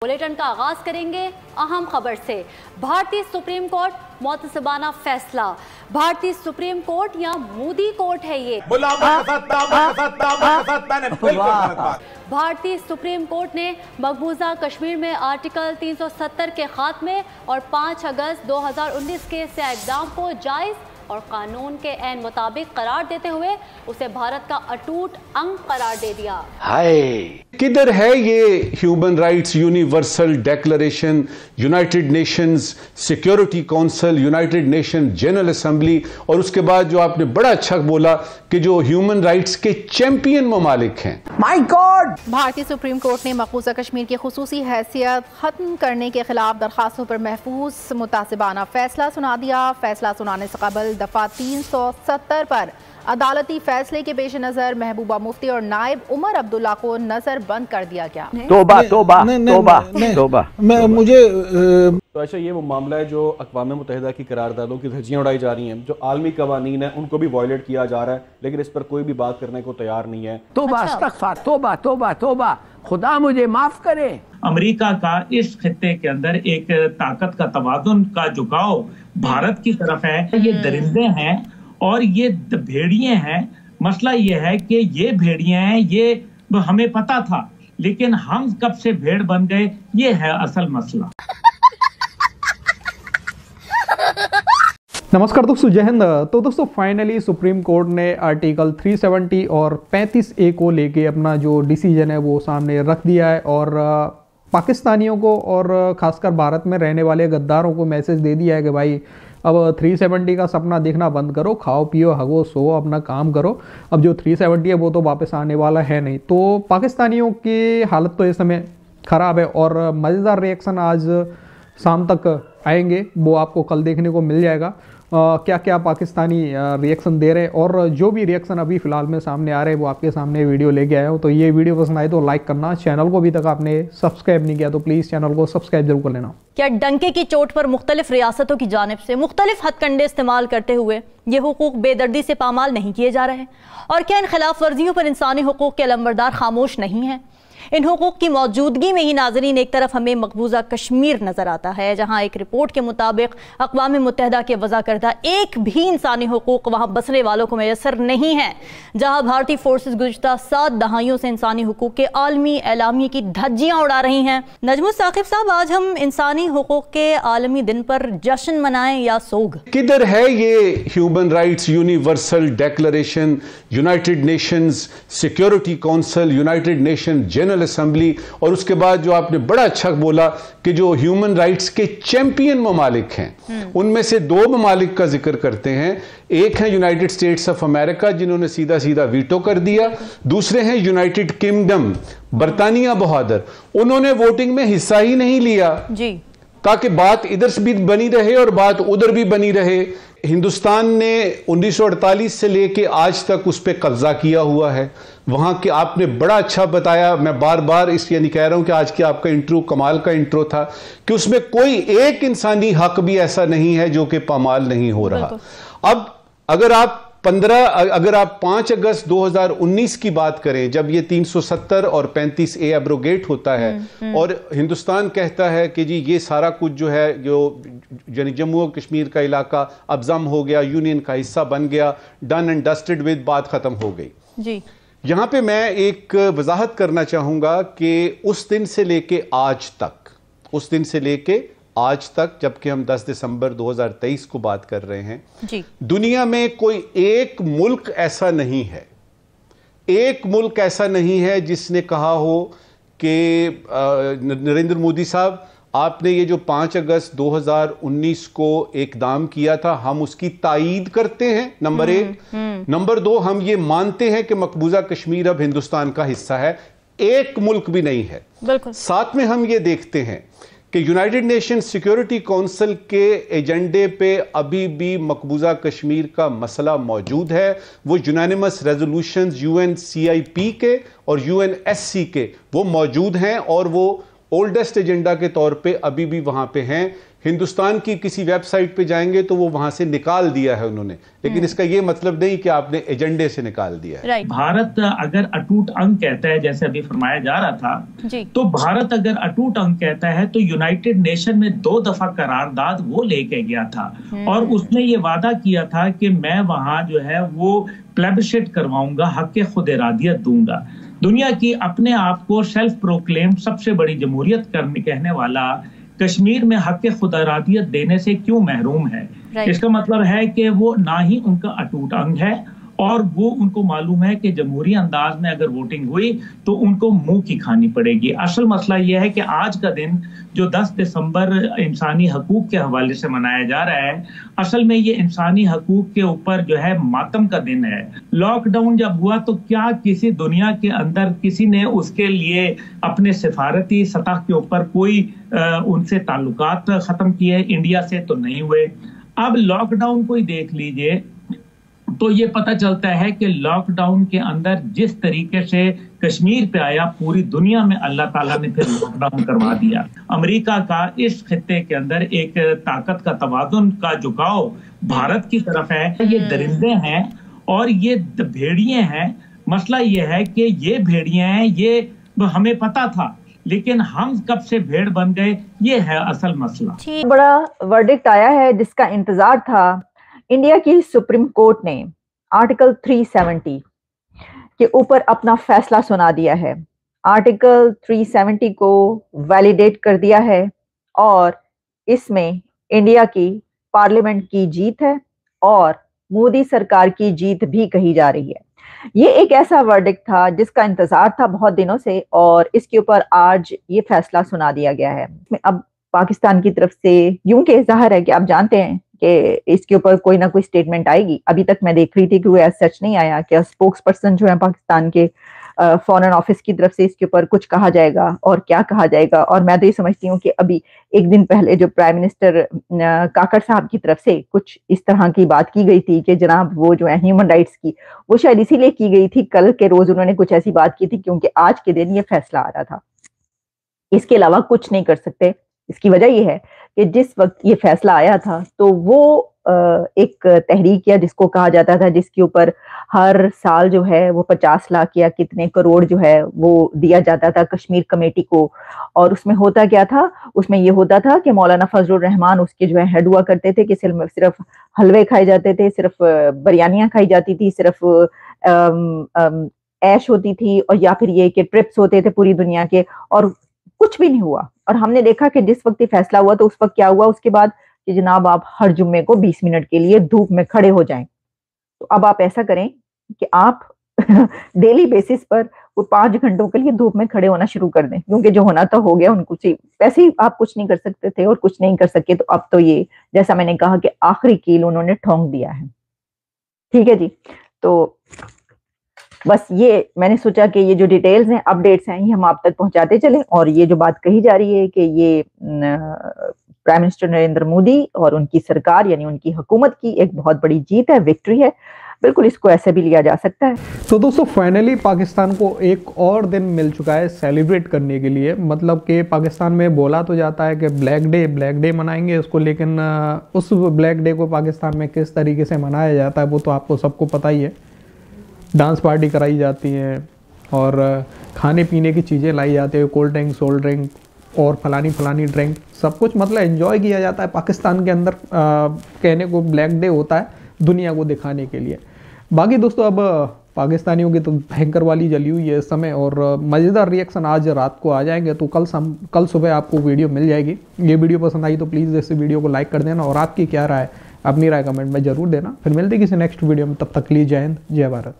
Bulletin का आगाज करेंगे अहम खबर से। भारतीय सुप्रीम कोर्ट मुतसबाना फैसला। भारतीय सुप्रीम कोर्ट या मोदी कोर्ट है ये। भारतीय सुप्रीम कोर्ट ने मकबूजा कश्मीर में आर्टिकल 370 के खात्मे और 5 अगस्त 2019 के इक़दाम को जायज़ और कानून के ऐन मुताबिक करार देते हुए उसे भारत का अटूट अंग करार दे दिया। हाय, किधर है ये human rights universal declaration, United Nations security council, United nation general assembly, और उसके बाद जो आपने बड़ा अच्छा बोला कि जो ह्यूमन राइट्स के चैंपियन ममालिक हैं। My God! भारतीय सुप्रीम कोर्ट ने मकबूजा कश्मीर की खुसूसी हैसियत खत्म करने के खिलाफ दरखास्तों पर महफूज मुतासिबाना फैसला सुना दिया। फैसला सुनाने से कबल दफा 370 पर अदालती फैसले के पेश नजर महबूबा मुफ्ती और नायब उमर अब्दुल्ला को नजर बंद कर दिया गया। तोबा तोबा तोबा तोबा। तो अच्छा, ये वो मामला है जो अक़वाम मुत्तहिदा की करारदादों की धज्जियां उड़ाई जा रही हैं, जो आलमी कवानीन है उनको भी वायलेट किया जा रहा है, लेकिन इस पर कोई भी बात करने को तैयार नहीं है। तोबा इस्तग़फ़ार, तोबा तोबा तोबा, खुदा मुझे माफ करे। अमेरिका का इस खित्ते के अंदर एक ताकत का तवाज़ुन का झुकाव भारत की तरफ है। ये दरिंदे हैं और ये भेड़िए हैं। मसला ये है कि ये भेड़िए हैं, ये हमें पता था, लेकिन हम कब से भेड़ बन गए, ये है असल मसला। नमस्कार दोस्तों, जय हिंद। तो दोस्तों फाइनली सुप्रीम कोर्ट ने आर्टिकल 370 और 35A को लेके अपना जो डिसीजन है वो सामने रख दिया है और पाकिस्तानियों को और ख़ासकर भारत में रहने वाले गद्दारों को मैसेज दे दिया है कि भाई अब 370 का सपना देखना बंद करो, खाओ पियो हगो सो, अपना काम करो। अब जो 370 है वो तो वापस आने वाला है नहीं। तो पाकिस्तानियों की हालत तो इस समय ख़राब है और मज़ेदार रिएक्शन आज शाम तक आएंगे, वो आपको कल देखने को मिल जाएगा। क्या क्या पाकिस्तानी रिएक्शन दे रहे हैं और जो भी रिएक्शन अभी फ़िलहाल में सामने आ रहे हैं वो आपके सामने वीडियो लेके आया हूँ। तो ये वीडियो पसंद आए तो लाइक करना, चैनल को अभी तक आपने सब्सक्राइब नहीं किया तो प्लीज़ चैनल को सब्सक्राइब जरूर कर लेना। क्या डंके की चोट पर मुख्तलिफ रियासतों की जानिब से मुख्तलिफ हथकंडे इस्तेमाल करते हुए ये हुकूक बेदर्दी से पामाल नहीं किए जा रहे हैं? और क्या इन खिलाफ वर्जियों पर इंसानी हुकूक के अलंबरदार खामोश नहीं हैं? इन हुकूक की मौजूदगी में ही नाजरीन एक तरफ हमें मकबूजा कश्मीर नजर आता है, जहां एक रिपोर्ट के मुताबिक अक़वाम मुत्तहिदा के वज़ा करदा एक भी इंसानी हुकूक वहां बसने वालों को मैसर नहीं है, जहां भारतीय फोर्सेस गुज़िश्ता 7 दहाइयों से इंसानी हुकूक के आलमी एलामिये की धज्जियां उड़ा रही हैं। नजमुल साकिब साहब, आज हम इंसानी हुकूक के आलमी दिन पर जश्न मनाएं या सोग? किधर है ये human rights universal declaration, United Nations security council, United nation general assembly, और उसके बाद जो आपने बड़ा अच्छा बोला कि जो ह्यूमन राइट्स के चैंपियन ममालिक हैं, उनमें से 2 ममालिक का जिक्र करते हैं। एक है यूनाइटेड स्टेट्स ऑफ अमेरिका जिन्होंने सीधा सीधा वीटो कर दिया, दूसरे हैं यूनाइटेड किंगडम, बरतानिया बहादुर, उन्होंने वोटिंग में हिस्सा ही नहीं लिया जी, ताकि बात इधर से भी बनी रहे और बात उधर भी बनी रहे। हिंदुस्तान ने 1948 से लेके आज तक उस पर कब्जा किया हुआ है। वहां के आपने बड़ा अच्छा बताया, मैं बार बार इसलिए नहीं कह रहा हूं कि आज की आपका इंट्रो कमाल का इंट्रो था, कि उसमें कोई एक इंसानी हक भी ऐसा नहीं है जो कि पामाल नहीं हो रहा। अब अगर आप 5 अगस्त 2019 की बात करें, जब ये 370 और 35A एब्रोगेट होता है और हिंदुस्तान कहता है कि जी ये सारा कुछ जो है, जो जम्मू और कश्मीर का इलाका अब जम हो गया, यूनियन का हिस्सा बन गया, डन एंड डस्टेड विद, बात खत्म हो गई जी। यहां पे मैं एक वजाहत करना चाहूंगा कि उस दिन से लेके आज तक, जबकि हम 10 दिसंबर 2023 को बात कर रहे हैं जी, दुनिया में कोई एक मुल्क ऐसा नहीं है जिसने कहा हो कि नरेंद्र मोदी साहब, आपने ये जो 5 अगस्त 2019 को इक़दाम किया था, हम उसकी तायीद करते हैं, नंबर 1। नंबर 2, हम ये मानते हैं कि मकबूजा कश्मीर अब हिंदुस्तान का हिस्सा है। एक मुल्क भी नहीं है। बिल्कुल। साथ में हम ये देखते हैं कि यूनाइटेड नेशन सिक्योरिटी काउंसिल के एजेंडे पे अभी भी मकबूजा कश्मीर का मसला मौजूद है। वो यूनानिमस रेजोल्यूशंस UNCIP के और UNSC के वो मौजूद हैं और वो ओल्डेस्ट एजेंडा के तौर पे अभी भी वहां पे हैं। हिंदुस्तान की किसी वेबसाइट पे जाएंगे तो वो वहां से निकाल दिया है उन्होंने, लेकिन इसका ये मतलब नहीं कि आपने एजेंडे से निकाल दिया है। भारत अगर अटूट अंग कहता है, जैसे अभी फरमाया जा रहा था, तो भारत अगर अटूट अंग कहता है तो यूनाइटेड नेशन में 2 दफा करारदाद वो लेके गया था और उसने ये वादा किया था कि मैं वहां जो है वो प्लेबिशिट करवाऊंगा, हक खुद इरादियत दूंगा। दुनिया की अपने आप को सेल्फ प्रोक्लेम सबसे बड़ी जमहूरियत करने कहने वाला कश्मीर में हक खुद इरादियत देने से क्यों महरूम है? इसका मतलब है कि वो ना ही उनका अटूट अंग है और वो उनको मालूम है कि जमहूरी अंदाज में अगर वोटिंग हुई तो उनको मुंह की खानी पड़ेगी। असल मसला यह है कि आज का दिन जो 10 दिसंबर इंसानी हकूक के हवाले से मनाया जा रहा है, असल में ये इंसानी हकूक के ऊपर जो है मातम का दिन है। लॉकडाउन जब हुआ तो क्या किसी दुनिया के अंदर किसी ने उसके लिए अपने सिफारती सतह के ऊपर कोई उनसे ताल्लुकात खत्म किए? इंडिया से तो नहीं हुए। अब लॉकडाउन को ही देख लीजिए तो ये पता चलता है कि लॉकडाउन के अंदर जिस तरीके से कश्मीर पे आया, पूरी दुनिया में अल्लाह ताला ने फिर लॉकडाउन करवा दिया। अमेरिका का इस खित्ते के अंदर एक ताकत का तवाज़ुन का झुकाव भारत की तरफ है। ये दरिंदे हैं और ये भेड़िए हैं। मसला ये है कि ये भेड़िए हैं, ये हमें पता था, लेकिन हम कब से भेड़ बन गए, ये है असल मसला। बड़ा वर्डिक्ट आया है जिसका इंतजार था। इंडिया की सुप्रीम कोर्ट ने आर्टिकल 370 के ऊपर अपना फैसला सुना दिया है। आर्टिकल 370 को वैलिडेट कर दिया है और इसमें इंडिया की पार्लियामेंट की जीत है और मोदी सरकार की जीत भी कही जा रही है। ये एक ऐसा वर्डिक्ट था जिसका इंतजार था बहुत दिनों से और इसके ऊपर आज ये फैसला सुना दिया गया है। अब पाकिस्तान की तरफ से यूं के ज़ाहिर है कि आप जानते हैं कि इसके ऊपर कोई ना कोई स्टेटमेंट आएगी। अभी तक मैं देख रही थी कि वो सच नहीं आया कि स्पोक्स पर्सन जो है पाकिस्तान के फॉरेन ऑफिस की तरफ से इसके ऊपर कुछ कहा जाएगा और क्या कहा जाएगा। और मैं तो ये समझती हूँ कि अभी एक दिन पहले जो प्राइम मिनिस्टर काकड़ साहब की तरफ से कुछ इस तरह की बात की गई थी कि जनाब वो जो है ह्यूमन राइट्स की, वो शायद इसीलिए की गई थी, कल के रोज उन्होंने कुछ ऐसी बात की थी क्योंकि आज के दिन ये फैसला आ रहा था। इसके अलावा कुछ नहीं कर सकते। इसकी वजह यह है कि जिस वक्त ये फैसला आया था तो वो एक तहरीक या जिसको कहा जाता था, जिसके ऊपर हर साल जो है वो 50 लाख या कितने करोड़ जो है वो दिया जाता था कश्मीर कमेटी को। और उसमें होता क्या था, उसमें ये होता था कि मौलाना फजलुर रहमान उसके जो है हेड हुआ करते थे कि सिर्फ हलवे खाए जाते थे, सिर्फ बिरयानियां खाई जाती थी, सिर्फ ऐश होती थी, और या फिर ये कि ट्रिप्स होते थे पूरी दुनिया के, और कुछ भी नहीं हुआ। और हमने देखा कि जिस वक्त ये फैसला हुआ तो उस वक्त क्या हुआ उसके बाद कि जनाब आप हर जुम्मे को 20 मिनट के लिए धूप में खड़े हो जाएं। तो अब आप ऐसा करें कि आप डेली बेसिस पर वो 5 घंटों के लिए धूप में खड़े होना शुरू कर दें, क्योंकि जो होना तो हो गया। उनको वैसे ही आप कुछ नहीं कर सकते थे और कुछ नहीं कर सके, तो अब तो ये जैसा मैंने कहा कि आखिरी कील उन्होंने ठोंक दिया है। ठीक है जी, तो बस ये मैंने सोचा कि ये जो डिटेल्स हैं, अपडेट्स हैं, ये हम आप तक पहुंचाते चलें। और ये जो बात कही जा रही है कि ये प्राइम मिनिस्टर नरेंद्र मोदी और उनकी सरकार यानी उनकी हुकूमत की एक बहुत बड़ी जीत है, विक्ट्री है, बिल्कुल इसको ऐसे भी लिया जा सकता है। तो दोस्तों फाइनली पाकिस्तान को एक और दिन मिल चुका है सेलिब्रेट करने के लिए। मतलब कि पाकिस्तान में बोला तो जाता है कि ब्लैक डे मनाएंगे उसको, लेकिन उस ब्लैक डे को पाकिस्तान में किस तरीके से मनाया जाता है वो तो आपको सबको पता ही है। डांस पार्टी कराई जाती है और खाने पीने की चीज़ें लाई जाती है, कोल्ड ड्रिंक, सोल्ड ड्रिंक और फलानी ड्रिंक, सब कुछ मतलब एंजॉय किया जाता है पाकिस्तान के अंदर। कहने को ब्लैक डे होता है दुनिया को दिखाने के लिए। बाकी दोस्तों अब पाकिस्तानियों की तो भयंकर वाली जली हुई है इस समय, और मज़ेदार रिएक्शन आज रात को आ जाएंगे, तो कल सुबह आपको वीडियो मिल जाएगी। ये वीडियो पसंद आई तो प्लीज़ इस वीडियो को लाइक कर देना और आपकी क्या राय, अपनी राय कमेंट में ज़रूर देना। फिर मिलते किसी नेक्स्ट वीडियो में, तब तक के लिए जय हिंद, जय भारत।